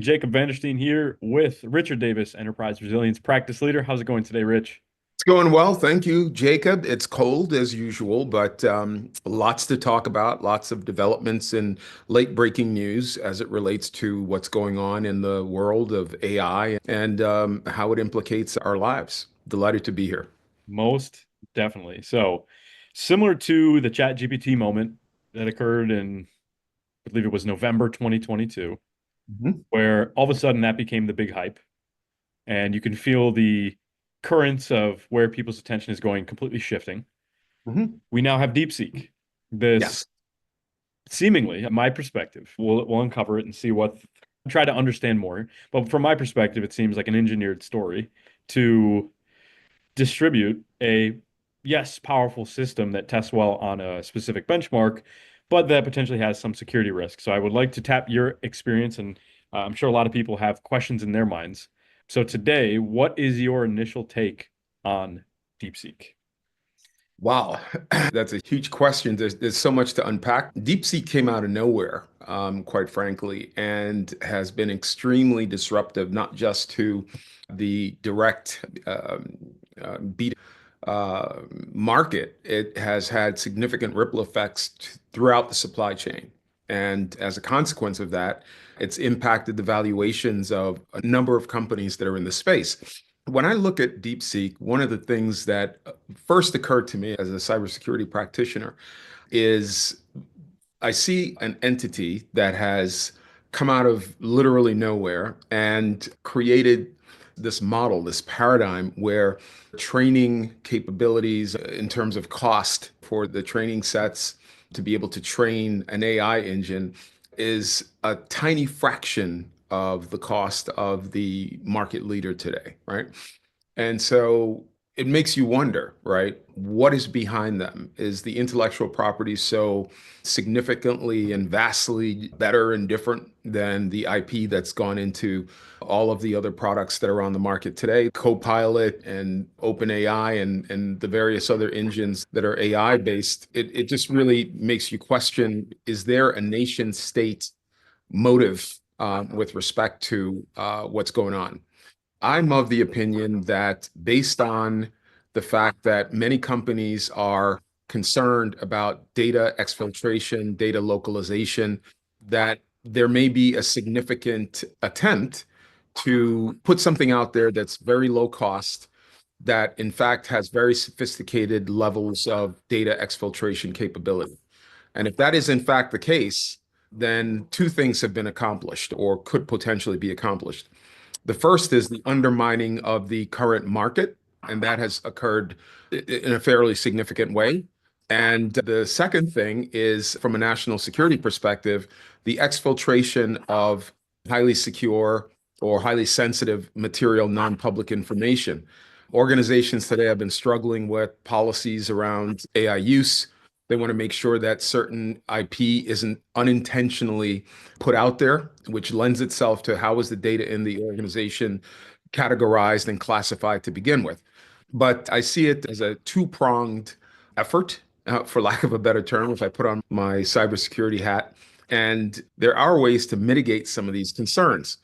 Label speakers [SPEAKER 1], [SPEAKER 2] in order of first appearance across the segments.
[SPEAKER 1] Jacob Vandersteen here with Richard Davis, Enterprise Resilience Practice Leader. How's it going today, Rich?
[SPEAKER 2] It's going well, thank you, Jacob. It's cold as usual, but lots to talk about, lots of developments and late breaking news as it relates to what's going on in the world of AI and how it implicates our lives. Delighted to be here.
[SPEAKER 1] Most definitely. So, similar to the ChatGPT moment that occurred in, I believe it was November 2022,
[SPEAKER 2] Mhm.
[SPEAKER 1] where all of a sudden that became the big hype, and you can feel the currents of where people's attention is going completely shifting.
[SPEAKER 2] Mhm.
[SPEAKER 1] We now have DeepSeek. This
[SPEAKER 2] Yes.
[SPEAKER 1] seemingly, my perspective, we'll uncover it and see what try to understand more. But from my perspective, it seems like an engineered story to distribute a yes, powerful system that tests well on a specific benchmark, but that potentially has some security risk. So I would like to tap your experience, and I'm sure a lot of people have questions in their minds. So today, what is your initial take on DeepSeek?
[SPEAKER 2] Wow, that's a huge question. There's so much to unpack. DeepSeek came out of nowhere, quite frankly, and has been extremely disruptive, not just to the direct B2B market. It has had significant ripple effects throughout the supply chain. And as a consequence of that, it's impacted the valuations of a number of companies that are in the space. When I look at DeepSeek, one of the things that first occurred to me as a cybersecurity practitioner is I see an entity that has come out of literally nowhere and created this model, this paradigm where training capabilities in terms of cost for the training sets to be able to train an AI engine is a tiny fraction of the cost of the market leader today, right? And so it makes you wonder, right? What is behind them? Is the intellectual property so significantly and vastly better and different than the IP that's gone into all of the other products that are on the market today? Copilot and OpenAI and the various other engines that are AI based. It just really makes you question, is there a nation state motive with respect to what's going on? I'm of the opinion that based on the fact that many companies are concerned about data exfiltration, data localization, that there may be a significant attempt to put something out there that's very low cost, that in fact has very sophisticated levels of data exfiltration capability. And if that is in fact the case, then two things have been accomplished or could potentially be accomplished. The first is the undermining of the current market, and that has occurred in a fairly significant way. And the second thing is, from a national security perspective, the exfiltration of highly secure or highly sensitive material, non-public information. Organizations today have been struggling with policies around AI use. They want to make sure that certain IP isn't unintentionally put out there, which lends itself to how is the data in the organization categorized and classified to begin with. But I see it as a two-pronged effort, for lack of a better term, if I put on my cybersecurity hat. And there are ways to mitigate some of these concerns.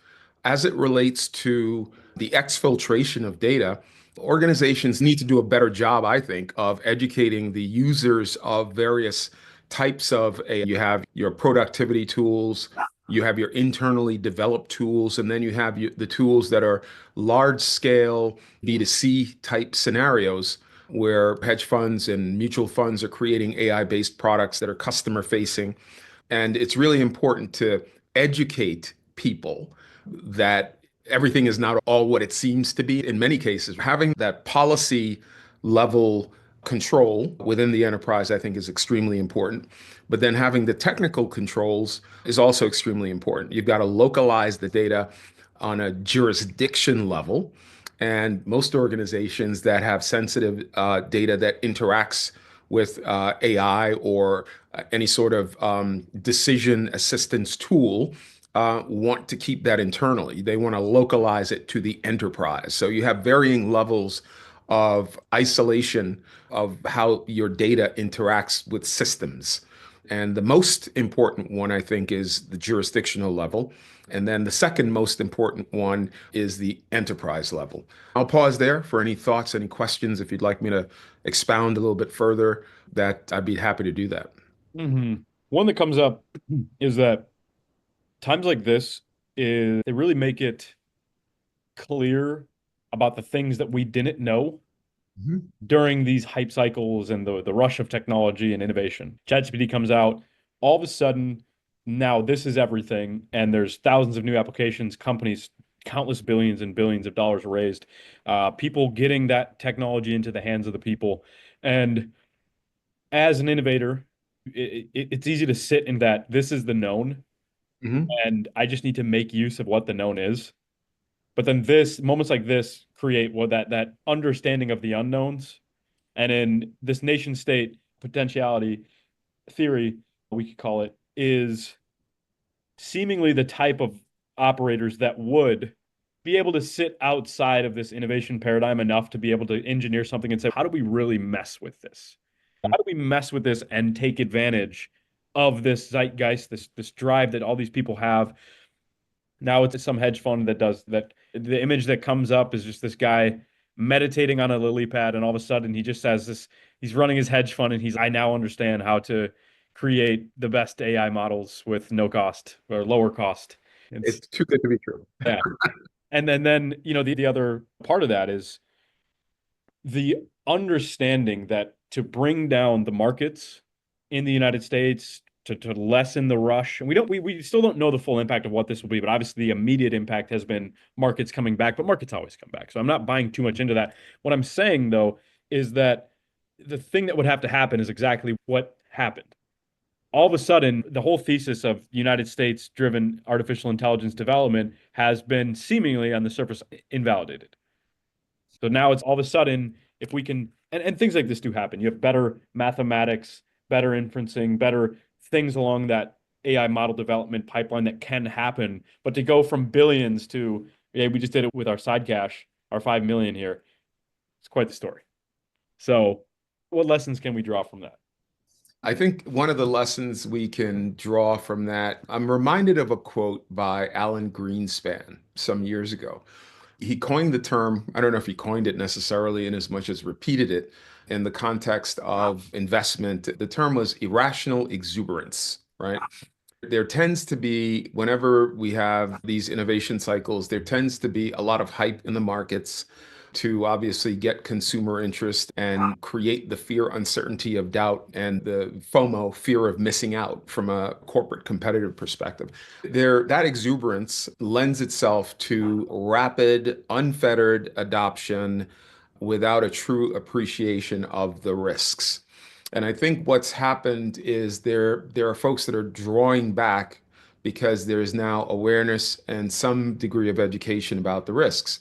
[SPEAKER 2] As it relates to the exfiltration of data, organizations need to do a better job, I think, of educating the users of various types of AI. You have your productivity tools, you have your internally developed tools, and then you have the tools that are large scale B2C type scenarios where hedge funds and mutual funds are creating AI-based products that are customer facing. And it's really important to educate people that everything is not all what it seems to be. In many cases, having that policy level control within the enterprise, I think, is extremely important. But then having the technical controls is also extremely important. You've got to localize the data on a jurisdiction level. And most organizations that have sensitive data that interacts with AI or any sort of decision assistance tool want to keep that internally. They want to localize it to the enterprise. So you have varying levels of isolation of how your data interacts with systems. And the most important one, I think, is the jurisdictional level. And then the second most important one is the enterprise level. I'll pause there for any thoughts, any questions. If you'd like me to expound a little bit further, that I'd be happy to do that.
[SPEAKER 1] One that comes up is that times like this is they really make it clear about the things that we didn't know
[SPEAKER 2] Mhm.
[SPEAKER 1] during these hype cycles and the rush of technology and innovation. ChatGPT comes out, all of a sudden, now this is everything, and there's thousands of new applications, companies, countless billions and billions of dollars raised, people getting that technology into the hands of the people. And as an innovator, it's easy to sit in that this is the known,
[SPEAKER 2] Mhm.
[SPEAKER 1] and I just need to make use of what the known is. But then this moments like this create what that understanding of the unknowns. And in this nation state potentiality theory, we could call it, is seemingly the type of operators that would be able to sit outside of this innovation paradigm enough to be able to engineer something and say, how do we really mess with this? How do we mess with this and take advantage of this zeitgeist, this drive that all these people have? Now it's some hedge fund that does that. The image that comes up is just this guy meditating on a lily pad, and all of a sudden he just says this. He's running his hedge fund, and I now understand how to create the best AI models with no cost or lower cost. It's
[SPEAKER 2] It's too good to be true.
[SPEAKER 1] yeah. And then the other part of that is the understanding that to bring down the markets in the United States to lessen the rush, and we still don't know the full impact of what this will be, but obviously the immediate impact has been markets coming back, but markets always come back. So I'm not buying too much into that. What I'm saying though is that the thing that would have to happen is exactly what happened. All of a sudden, the whole thesis of United States driven artificial intelligence development has been seemingly on the surface invalidated. So now it's all of a sudden, if we can, and things like this do happen. You have better mathematics, better inferencing, better things along that AI model development pipeline that can happen. But to go from billions to, yeah, we just did it with our side cash, our 5 million here. It's quite the story. So, what lessons can we draw from that?
[SPEAKER 2] I think one of the lessons we can draw from that, I'm reminded of a quote by Alan Greenspan some years ago. He coined the term, I don't know if he coined it necessarily in as much as repeated it in the context of investment. The term was irrational exuberance, right? There tends to be, whenever we have these innovation cycles, there tends to be a lot of hype in the markets to obviously get consumer interest and create the fear, uncertainty of doubt and the FOMO, fear of missing out from a corporate competitive perspective. That exuberance lends itself to rapid, unfettered adoption without a true appreciation of the risks. And I think what's happened is there are folks that are drawing back because there is now awareness and some degree of education about the risks.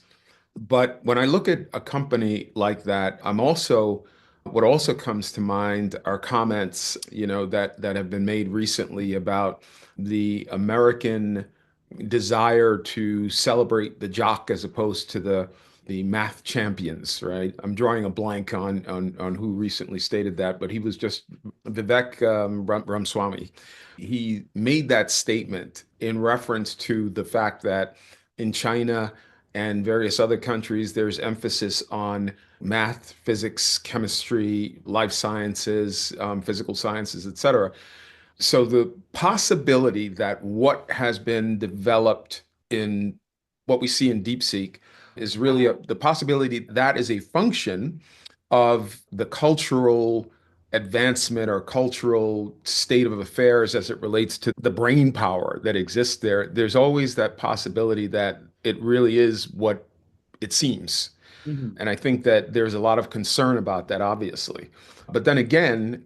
[SPEAKER 2] But when I look at a company like that, what also comes to mind are comments, that have been made recently about the American desire to celebrate the jock as opposed to the math champions, right? I'm drawing a blank on who recently stated that, but he was just Vivek Ramaswamy. He made that statement in reference to the fact that in China and various other countries, there's emphasis on math, physics, chemistry, life sciences, physical sciences, et cetera. So the possibility that what has been developed in what we see in DeepSeek is really the possibility that is a function of the cultural advancement or cultural state of affairs as it relates to the brain power that exists there. There's always that possibility that it really is what it seems.
[SPEAKER 1] Mhm.
[SPEAKER 2] And I think that there's a lot of concern about that, obviously. But then again,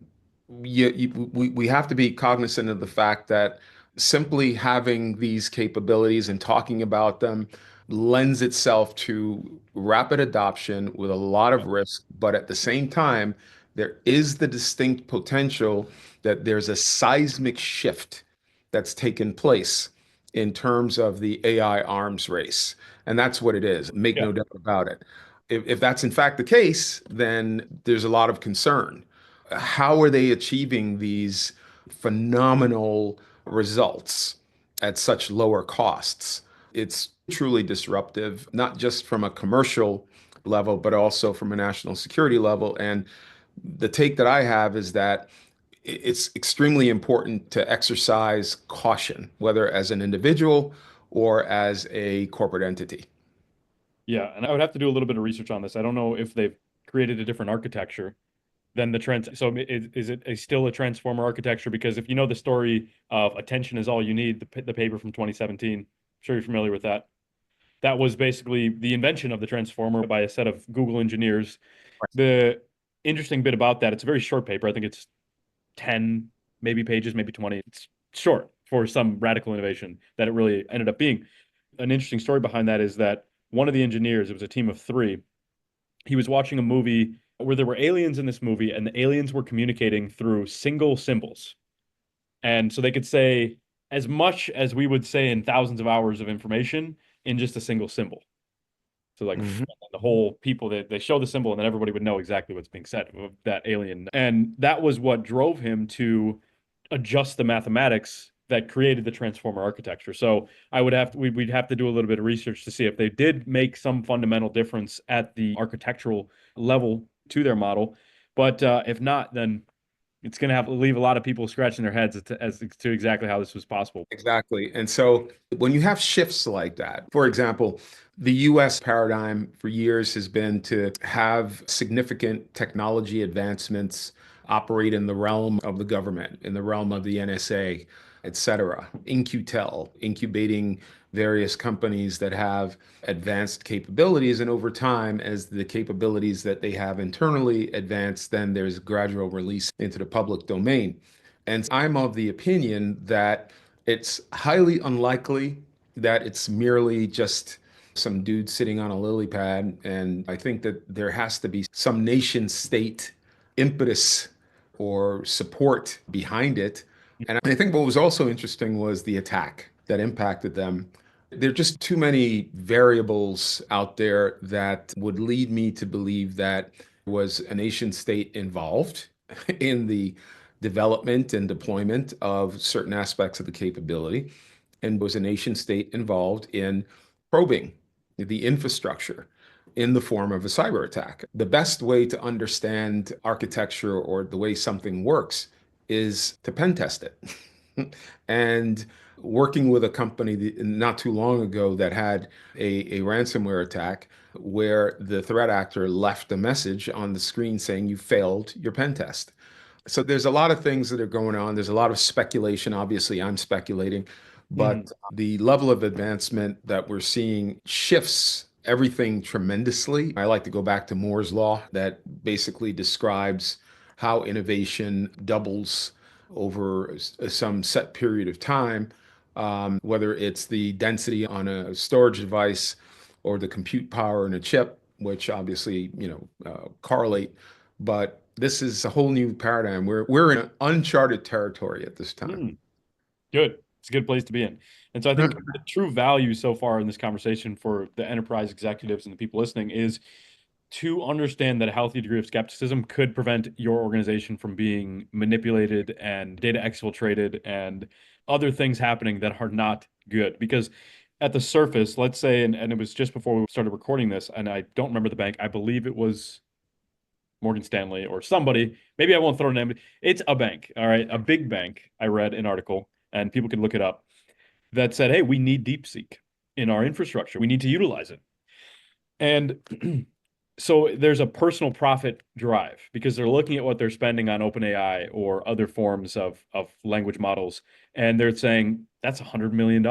[SPEAKER 2] we have to be cognizant of the fact that simply having these capabilities and talking about them lends itself to rapid adoption with a lot of risk. But at the same time, there is the distinct potential that there's a seismic shift that's taken place in terms of the AI arms race. And that's what it is. Make
[SPEAKER 1] Yeah.
[SPEAKER 2] no doubt about it. If that's in fact the case, then there's a lot of concern. How are they achieving these phenomenal results? at such lower costs. It's truly disruptive, not just from a commercial level, but also from a national security level. And the take that I have is that it's extremely important to exercise caution, whether as an individual or as a corporate entity.
[SPEAKER 1] Yeah, and I would have to do a little bit of research on this. I don't know if they've created a different architecture than the trans. So is it still a transformer architecture? Because if you know the story of attention is all you need, the paper from 2017, I'm sure you're familiar with that. That was basically the invention of the transformer by a set of Google engineers. The interesting bit about that, it's a very short paper. I think it's 10 maybe pages, maybe 20. It's short for some radical innovation that it really ended up being. An interesting story behind that is that one of the engineers, it was a team of three, he was watching a movie where there were aliens in this movie, and the aliens were communicating through single symbols. And so they could say as much as we would say in thousands of hours of information in just a single symbol. So like
[SPEAKER 2] Mhm.
[SPEAKER 1] the whole people that they show the symbol and then everybody would know exactly what's being said of that alien. And that was what drove him to adjust the mathematics that created the transformer architecture. So I would have to, we'd have to do a little bit of research to see if they did make some fundamental difference at the architectural level to their model. But if not, then it's going to have to leave a lot of people scratching their heads as to exactly how this was possible.
[SPEAKER 2] Exactly. And so when you have shifts like that, for example, the US paradigm for years has been to have significant technology advancements operate in the realm of the government, in the realm of the NSA, et cetera. InQtel, incubating various companies that have advanced capabilities. And over time, as the capabilities that they have internally advance, then there's gradual release into the public domain. And I'm of the opinion that it's highly unlikely that it's merely just some dude sitting on a lily pad. And I think that there has to be some nation state impetus or support behind it. And I think what was also interesting was the attack that impacted them. There are just too many variables out there that would lead me to believe that was a nation state involved in the development and deployment of certain aspects of the capability, and was a nation state involved in probing the infrastructure in the form of a cyber attack. The best way to understand architecture or the way something works is to pen test it. And working with a company not too long ago that had a ransomware attack where the threat actor left a message on the screen saying you failed your pen test. So there's a lot of things that are going on. There's a lot of speculation. Obviously, I'm speculating,
[SPEAKER 1] Mhm.
[SPEAKER 2] but the level of advancement that we're seeing shifts everything tremendously. I like to go back to Moore's Law that basically describes how innovation doubles over some set period of time, whether it's the density on a storage device or the compute power in a chip, which obviously, correlate. But this is a whole new paradigm. We're in uncharted territory at this time.
[SPEAKER 1] Mm. Good. It's a good place to be in. And so I think the true value so far in this conversation for the enterprise executives and the people listening is to understand that a healthy degree of skepticism could prevent your organization from being manipulated and data exfiltrated and other things happening that are not good. Because at the surface, let's say, and it was just before we started recording this, and I don't remember the bank, I believe it was Morgan Stanley or somebody. Maybe I won't throw a name. It's a bank, all right, a big bank. I read an article, and people could look it up that said, "Hey, we need DeepSeek in our infrastructure. We need to utilize it." And so there's a personal profit drive because they're looking at what they're spending on OpenAI or other forms of language models, and they're saying that's $100 million.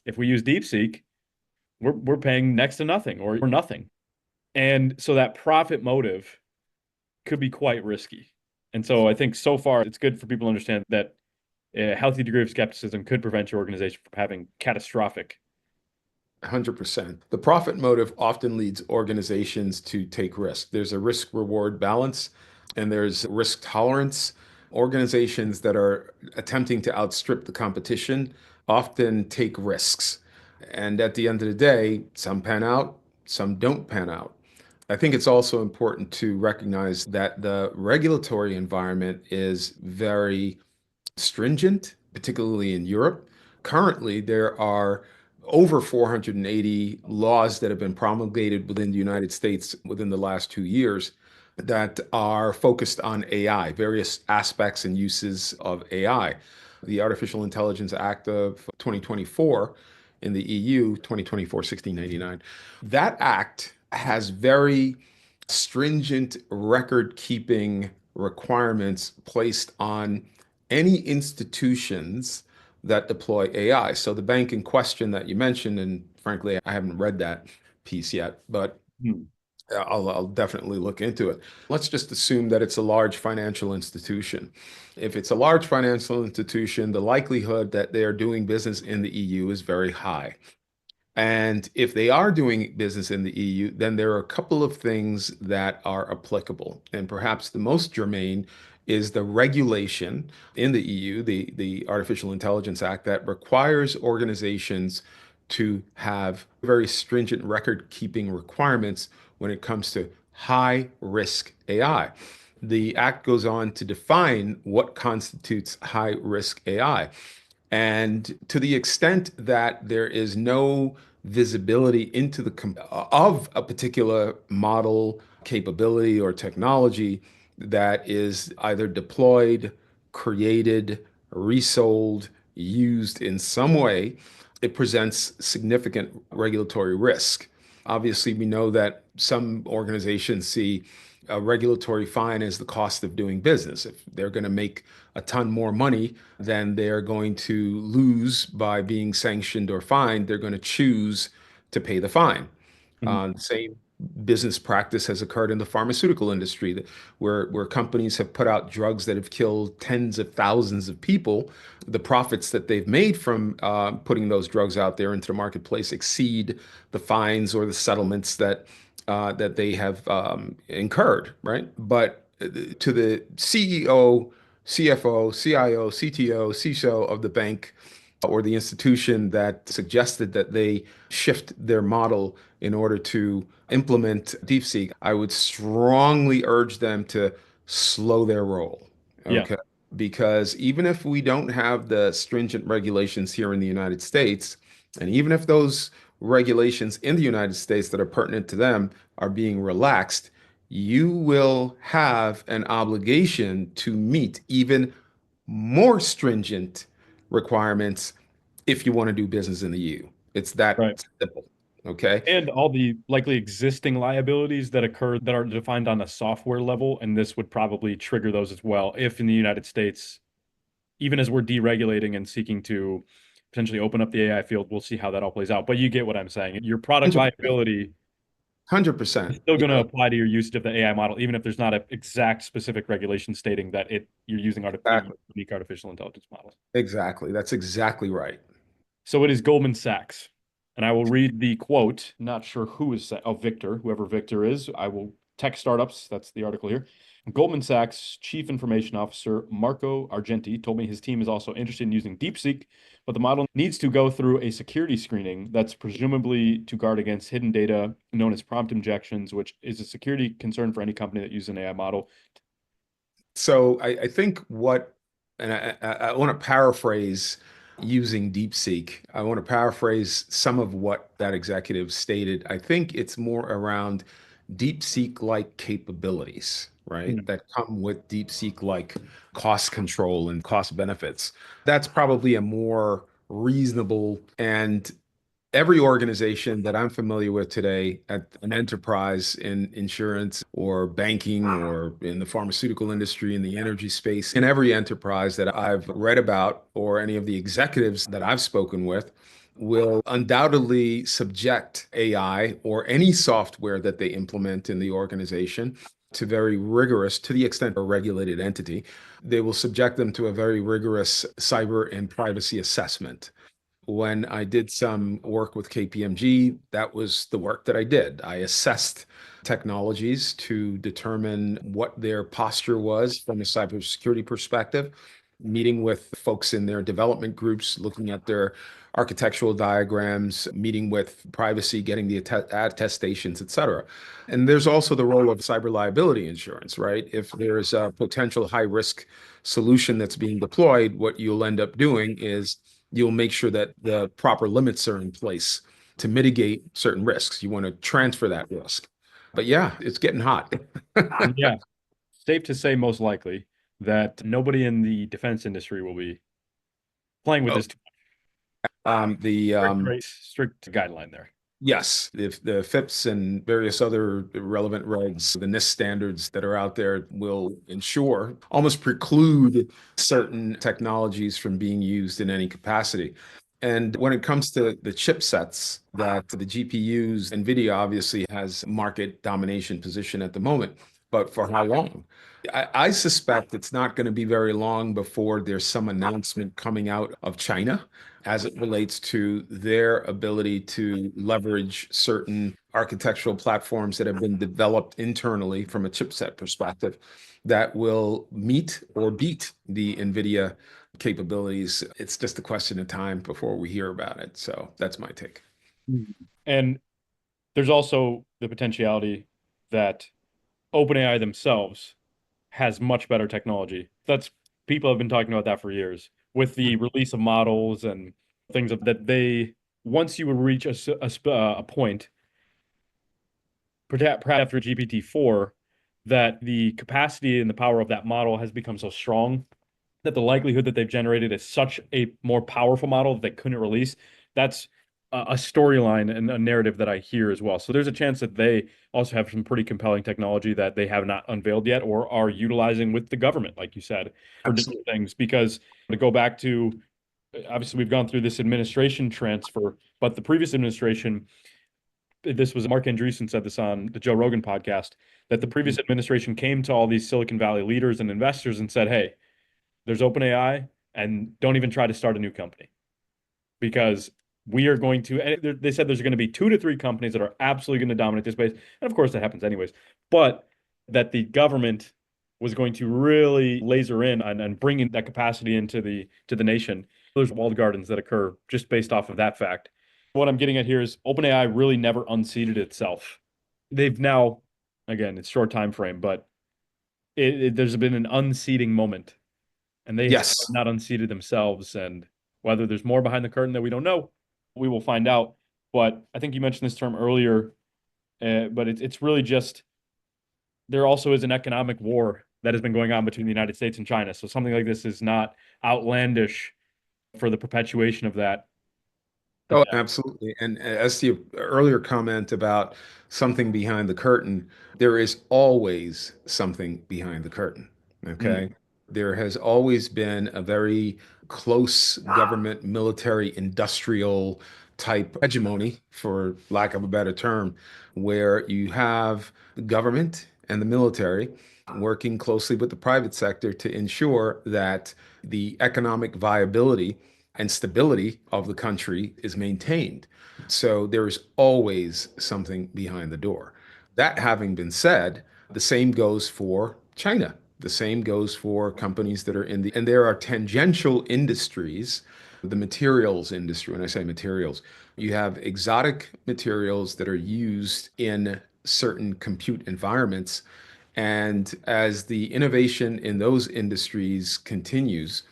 [SPEAKER 1] If we use DeepSeek, we're paying next to nothing or nothing. And so that profit motive could be quite risky. And so I think so far it's good for people to understand that a healthy degree of skepticism could prevent your organization from having catastrophic.
[SPEAKER 2] 100%. The profit motive often leads organizations to take risk. There's a risk reward balance and there's risk tolerance. Organizations that are attempting to outstrip the competition often take risks. And at the end of the day, some pan out, some don't pan out. I think it's also important to recognize that the regulatory environment is very stringent, particularly in Europe. Currently, there are over 480 laws that have been promulgated within the United States within the last 2 years that are focused on AI, various aspects and uses of AI. The Artificial Intelligence Act of 2024 in the EU, 2024-1699, that act has very stringent record-keeping requirements placed on any institutions that deploy AI. So the bank in question that you mentioned, and frankly, I haven't read that piece yet, but
[SPEAKER 1] Hmm.
[SPEAKER 2] I'll definitely look into it. Let's just assume that it's a large financial institution. If it's a large financial institution, the likelihood that they are doing business in the EU is very high. And if they are doing business in the EU, then there are a couple of things that are applicable. And perhaps the most germane is the regulation in the EU, the Artificial Intelligence Act, that requires organizations to have very stringent record-keeping requirements when it comes to high-risk AI. The act goes on to define what constitutes high-risk AI. And to the extent that there is no visibility into of a particular model capability or technology that is either deployed, created, resold, used in some way, it presents significant regulatory risk. Obviously, we know that some organizations see a regulatory fine as the cost of doing business. If they're going to make a ton more money than they're going to lose by being sanctioned or fined, they're going to choose to pay the fine.
[SPEAKER 1] Mhm.
[SPEAKER 2] Same business practice has occurred in the pharmaceutical industry, where companies have put out drugs that have killed tens of thousands of people. The profits that they've made from putting those drugs out there into the marketplace exceed the fines or the settlements that they have incurred, right? But to the CEO, CFO, CIO, CTO, CISO of the bank or the institution that suggested that they shift their model in order to implement DeepSeek, I would strongly urge them to slow their roll.
[SPEAKER 1] Yeah,
[SPEAKER 2] Okay. Because even if we don't have the stringent regulations here in the United States, and even if those regulations in the United States that are pertinent to them are being relaxed, you will have an obligation to meet even more stringent requirements if you want to do business in the EU. It's that
[SPEAKER 1] right.
[SPEAKER 2] simple. Okay.
[SPEAKER 1] And all the likely existing liabilities that occur that are defined on a software level, and this would probably trigger those as well. If in the United States, even as we're deregulating and seeking to potentially open up the AI field, we'll see how that all plays out. But you get what I'm saying. Your product
[SPEAKER 2] 100%.
[SPEAKER 1] liability is
[SPEAKER 2] 100%.
[SPEAKER 1] still
[SPEAKER 2] You
[SPEAKER 1] going to
[SPEAKER 2] know,
[SPEAKER 1] apply to your usage of the AI model, even if there's not an exact specific regulation stating that you're using
[SPEAKER 2] exactly.
[SPEAKER 1] unique artificial intelligence models.
[SPEAKER 2] Exactly. That's exactly right.
[SPEAKER 1] So it is Goldman Sachs. And I will read the quote. Not sure who is, oh, Victor, whoever Victor is. I will, tech startups, that's the article here. Goldman Sachs Chief Information Officer Marco Argenti told me his team is also interested in using DeepSeek, but the model needs to go through a security screening that's presumably to guard against hidden data known as prompt injections, which is a security concern for any company that uses an AI model.
[SPEAKER 2] So I think and I want to paraphrase using DeepSeek. I want to paraphrase some of what that executive stated. I think it's more around DeepSeek-like capabilities, right?
[SPEAKER 1] Mm.
[SPEAKER 2] That come with DeepSeek-like cost control and cost benefits. That's probably a more reasonable and every organization that I'm familiar with today at an enterprise in insurance or banking or in the pharmaceutical industry, in the energy space, in every enterprise that I've read about or any of the executives that I've spoken with will undoubtedly subject AI or any software that they implement in the organization to very rigorous, to the extent a regulated entity, they will subject them to a very rigorous cyber and privacy assessment. When I did some work with KPMG, that was the work that I did. I assessed technologies to determine what their posture was from a cybersecurity perspective, meeting with folks in their development groups, looking at their architectural diagrams, meeting with privacy, getting the attestations, et cetera. And there's also the role of cyber liability insurance, right? If there's a potential high risk solution that's being deployed, what you'll end up doing is you'll make sure that the proper limits are in place to mitigate certain risks. You want to transfer that risk. But yeah, it's getting hot.
[SPEAKER 1] Yeah, safe to say most likely that nobody in the defense industry will be playing with
[SPEAKER 2] Oh,
[SPEAKER 1] this too
[SPEAKER 2] the
[SPEAKER 1] strict guideline there.
[SPEAKER 2] Yes, the FIPS and various other relevant regs, the NIST standards that are out there will ensure, almost preclude certain technologies from being used in any capacity. And when it comes to the chipsets that the GPUs, NVIDIA obviously has market domination position at the moment, but for how long? I suspect it's not going to be very long before there's some announcement coming out of China as it relates to their ability to leverage certain architectural platforms that have been developed internally from a chipset perspective that will meet or beat the NVIDIA capabilities. It's just a question of time before we hear about it. So that's my take.
[SPEAKER 1] Mhm. And there's also the potentiality that OpenAI themselves has much better technology. That's people have been talking about that for years with the release of models and things of that they once you would reach a point, perhaps after GPT-4, that the capacity and the power of that model has become so strong that the likelihood that they've generated is such a more powerful model that they couldn't release. That's a storyline and a narrative that I hear as well. So there's a chance that they also have some pretty compelling technology that they have not unveiled yet or are utilizing with the government, like you said, for different
[SPEAKER 2] Absolutely.
[SPEAKER 1] things. Because to go back to, obviously, we've gone through this administration transfer, but the previous administration, this was Mark Andreessen said this on the Joe Rogan podcast, that the previous administration came to all these Silicon Valley leaders and investors and said, hey, there's OpenAI, and don't even try to start a new company because we are going to. And they said there's going to be 2 to 3 companies that are absolutely going to dominate this space, and of course that happens anyways. But that the government was going to really laser in on bringing that capacity into the nation. There's walled gardens that occur just based off of that fact. What I'm getting at here is OpenAI really never unseated itself. They've now, again, it's short time frame, but there's been an unseating moment and they still have
[SPEAKER 2] Yes.
[SPEAKER 1] not unseated themselves. And whether there's more behind the curtain that we don't know, we will find out. But I think you mentioned this term earlier, but it's really just there also is an economic war that has been going on between the United States and China. So something like this is not outlandish for the perpetuation of that.
[SPEAKER 2] Oh, absolutely. And as to your earlier comment about something behind the curtain, there is always something behind the curtain.
[SPEAKER 1] Mm,
[SPEAKER 2] Okay. There has always been a very close government, military, industrial type hegemony, for lack of a better term, where you have the government and the military working closely with the private sector to ensure that the economic viability and stability of the country is maintained. So there is always something behind the door. That having been said, the same goes for China. The same goes for companies that are and there are tangential industries, the materials industry. When I say materials, you have exotic materials that are used in certain compute environments. And as the innovation in those industries continues,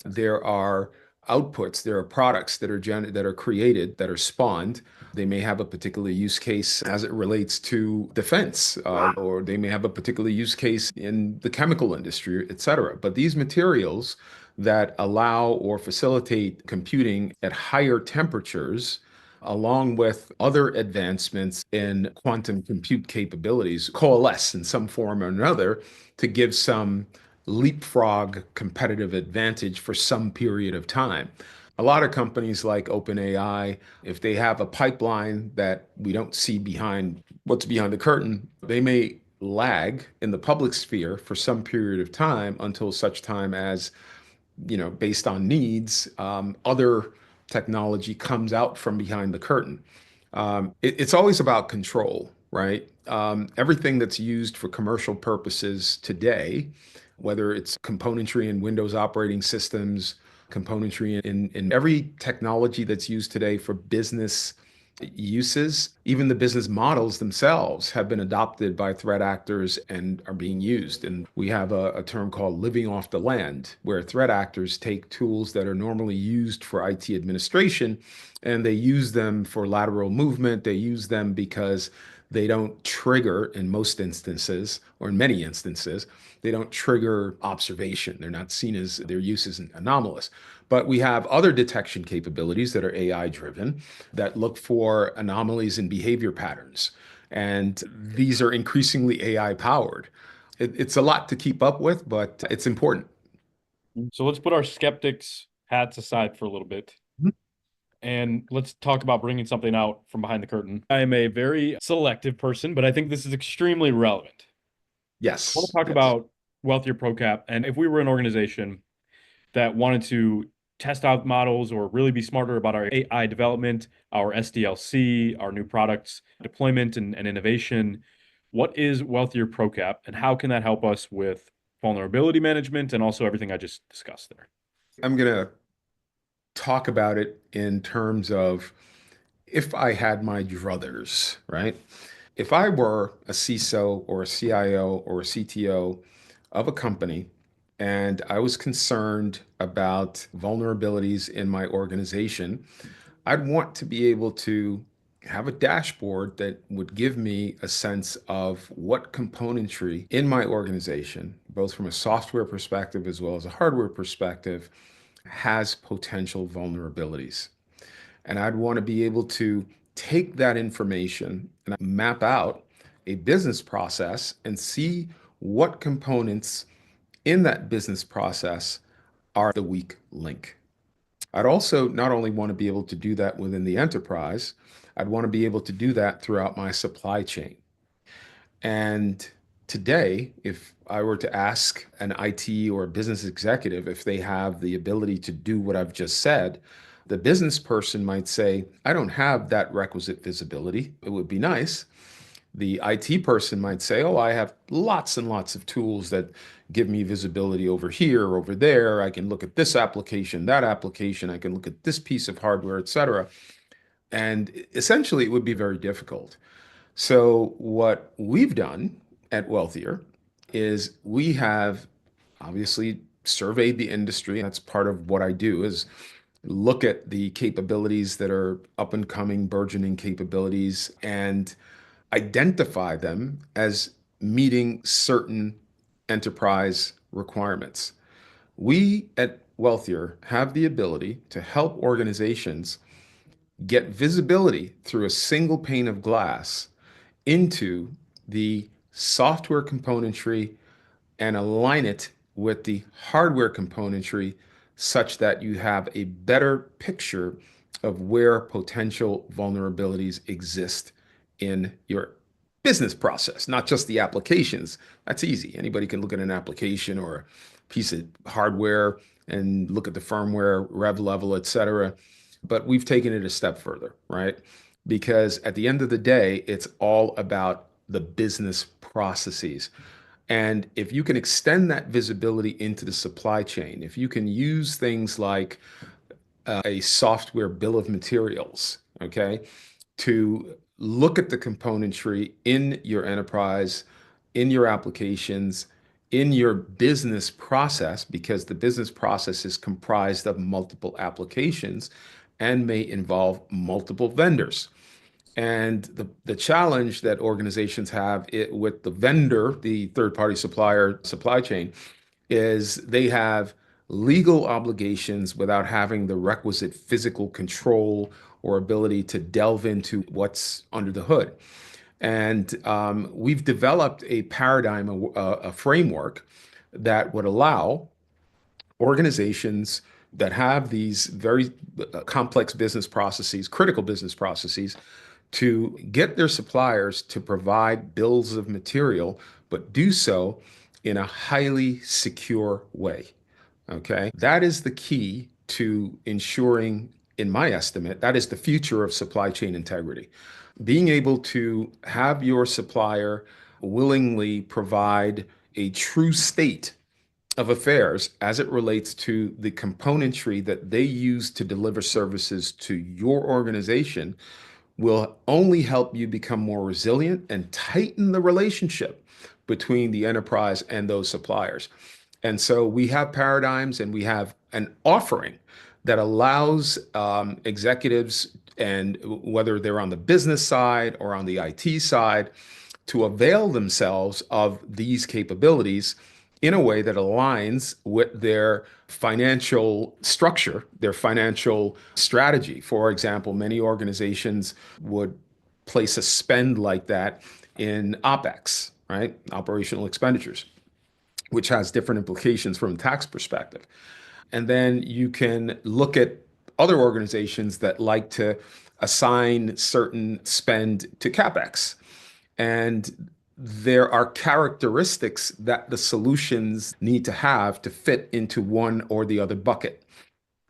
[SPEAKER 2] there are outputs, there are products that are created, that are spawned. They may have a particular use case as it relates to defense, or they may have a particular use case in the chemical industry, et cetera. But these materials that allow or facilitate computing at higher temperatures, along with other advancements in quantum compute capabilities, coalesce in some form or another to give some leapfrog competitive advantage for some period of time. A lot of companies like OpenAI, if they have a pipeline that we don't see behind what's behind the curtain, they may lag in the public sphere for some period of time until such time as, based on needs, other technology comes out from behind the curtain. It's always about control, right? Everything that's used for commercial purposes today, whether it's componentry in Windows operating systems, componentry in every technology that's used today for business uses, even the business models themselves have been adopted by threat actors and are being used. And we have a term called living off the land, where threat actors take tools that are normally used for IT administration and they use them for lateral movement. They use them because they don't trigger, in most instances, or in many instances, they don't trigger observation. They're not seen as their use isn't anomalous. But we have other detection capabilities that are AI driven that look for anomalies in behavior patterns. And these are increasingly AI powered. It's a lot to keep up with, but it's important.
[SPEAKER 1] So let's put our skeptics hats aside for a little bit and let's talk about bringing something out from behind the curtain. I am a very selective person, but I think this is extremely relevant. I want
[SPEAKER 2] Yes,
[SPEAKER 1] to talk
[SPEAKER 2] yes.
[SPEAKER 1] about Wealthier ProCap, and if we were an organization that wanted to test out models or really be smarter about our AI development, our SDLC, our new products deployment and innovation, what is Wealthier ProCap and how can that help us with vulnerability management and also everything I just discussed there?
[SPEAKER 2] I'm going to talk about it in terms of if I had my druthers, right? If I were a CISO or a CIO or a CTO of a company and I was concerned about vulnerabilities in my organization, I'd want to be able to have a dashboard that would give me a sense of what componentry in my organization, both from a software perspective as well as a hardware perspective, has potential vulnerabilities. And I'd want to be able to take that information and map out a business process and see what components in that business process are the weak link. I'd also not only want to be able to do that within the enterprise, I'd want to be able to do that throughout my supply chain. And today, if I were to ask an IT or a business executive if they have the ability to do what I've just said, the business person might say, I don't have that requisite visibility. It would be nice. The IT person might say, oh, I have lots and lots of tools that give me visibility over here, over there. I can look at this application, that application. I can look at this piece of hardware, et cetera. And essentially, it would be very difficult. So what we've done at Wealthier is we have obviously surveyed the industry. That's part of what I do is look at the capabilities that are up and coming, burgeoning capabilities, and identify them as meeting certain enterprise requirements. We at Wealthier have the ability to help organizations get visibility through a single pane of glass into the software componentry and align it with the hardware componentry such that you have a better picture of where potential vulnerabilities exist in your business process, not just the applications. That's easy. Anybody can look at an application or a piece of hardware and look at the firmware, rev level, et cetera. But we've taken it a step further, right? Because at the end of the day, it's all about the business processes. And if you can extend that visibility into the supply chain, if you can use things like a software bill of materials, okay, to look at the componentry in your enterprise, in your applications, in your business process, because the business process is comprised of multiple applications and may involve multiple vendors. And the challenge that organizations have with the vendor, the third party supplier supply chain, is they have legal obligations without having the requisite physical control or ability to delve into what's under the hood. And we've developed a paradigm, a framework that would allow organizations that have these very complex business processes, critical business processes, to get their suppliers to provide bills of material, but do so in a highly secure way. Okay. That is the key to ensuring, in my estimate, that is the future of supply chain integrity. Being able to have your supplier willingly provide a true state of affairs as it relates to the componentry that they use to deliver services to your organization will only help you become more resilient and tighten the relationship between the enterprise and those suppliers. And so we have paradigms and we have an offering that allows executives, and whether they're on the business side or on the IT side, to avail themselves of these capabilities in a way that aligns with their financial structure, their financial strategy. For example, many organizations would place a spend like that in OpEx, right? Operational expenditures, which has different implications from a tax perspective. And then you can look at other organizations that like to assign certain spend to CapEx. And there are characteristics that the solutions need to have to fit into one or the other bucket.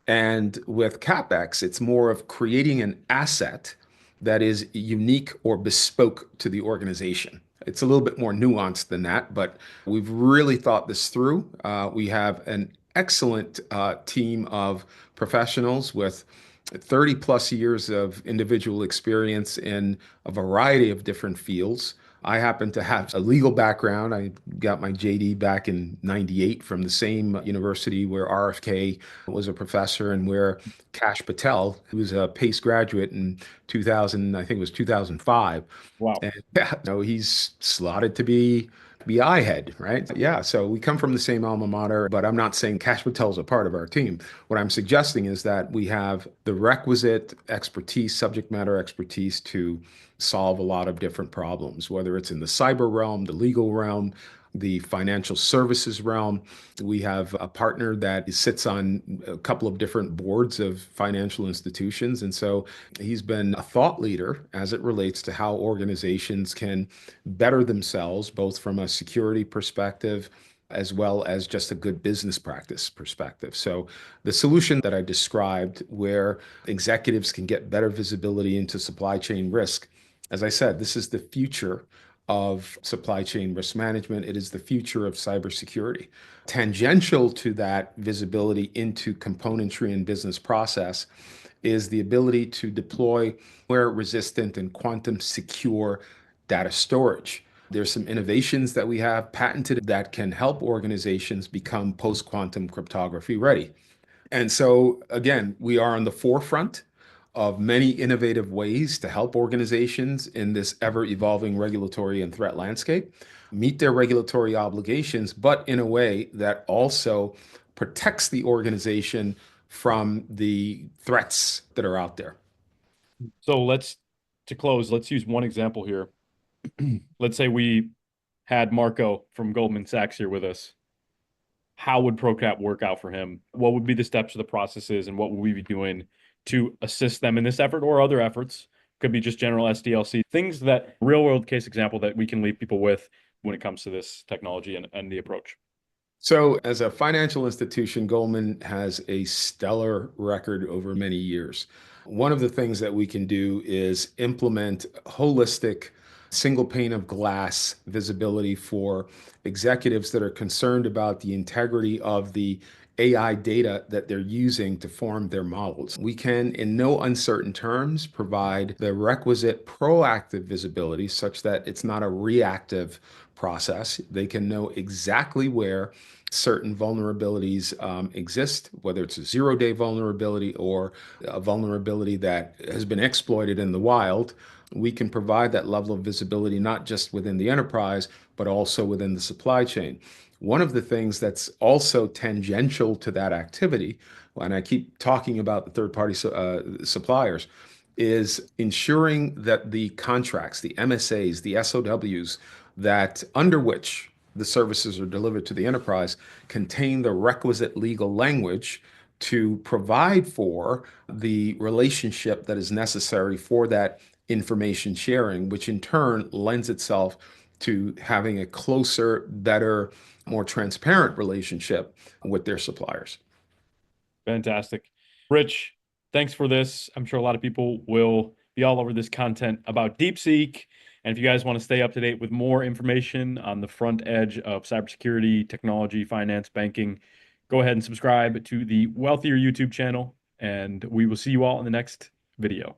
[SPEAKER 2] And with CapEx, it's more of creating an asset that is unique or bespoke to the organization. It's a little bit more nuanced than that, but we've really thought this through. We have an excellent team of professionals with 30 plus years of individual experience in a variety of different fields. I happen to have a legal background. I got my JD back in 98 from the same university where RFK was a professor and where Kash Patel, who was a PACE graduate in 2000, I think it was 2005.
[SPEAKER 1] Wow.
[SPEAKER 2] And yeah, no, he's slotted to be I head, right? Yeah, so we come from the same alma mater, but I'm not saying Kash Patel is a part of our team. What I'm suggesting is that we have the requisite expertise, subject matter expertise to solve a lot of different problems, whether it's in the cyber realm, the legal realm, the financial services realm. We have a partner that sits on a couple of different boards of financial institutions. And so he's been a thought leader as it relates to how organizations can better themselves, both from a security perspective as well as just a good business practice perspective. So the solution that I described, where executives can get better visibility into supply chain risk, as I said, this is the future of supply chain risk management. It is the future of cybersecurity. Tangential to that visibility into componentry and business process is the ability to deploy wear resistant and quantum secure data storage. There's some innovations that we have patented that can help organizations become post-quantum cryptography ready. And so, again, we are on the forefront of many innovative ways to help organizations in this ever-evolving regulatory and threat landscape meet their regulatory obligations, but in a way that also protects the organization from the threats that are out there.
[SPEAKER 1] So to close, let's use one example here. Let's say we had Marco from Goldman Sachs here with us. How would ProCat work out for him? What would be the steps of the processes, and what would we be doing to assist them in this effort or other efforts? Could be just general SDLC, things that real world case example that we can leave people with when it comes to this technology and the approach.
[SPEAKER 2] So, as a financial institution, Goldman has a stellar record over many years. One of the things that we can do is implement holistic single pane of glass visibility for executives that are concerned about the integrity of the AI data that they're using to form their models. We can, in no uncertain terms, provide the requisite proactive visibility such that it's not a reactive process. They can know exactly where certain vulnerabilities exist, whether it's a zero-day vulnerability or a vulnerability that has been exploited in the wild. We can provide that level of visibility not just within the enterprise, but also within the supply chain. One of the things that's also tangential to that activity, and I keep talking about the third-party suppliers, is ensuring that the contracts, the MSAs, the SOWs that under which the services are delivered to the enterprise contain the requisite legal language to provide for the relationship that is necessary for that information sharing, which in turn lends itself to having a closer, better, more transparent relationship with their suppliers.
[SPEAKER 1] Fantastic. Rich, thanks for this. I'm sure a lot of people will be all over this content about DeepSeek. And if you guys want to stay up to date with more information on the front edge of cybersecurity, technology, finance, banking, go ahead and subscribe to the Wealthier YouTube channel. And we will see you all in the next video.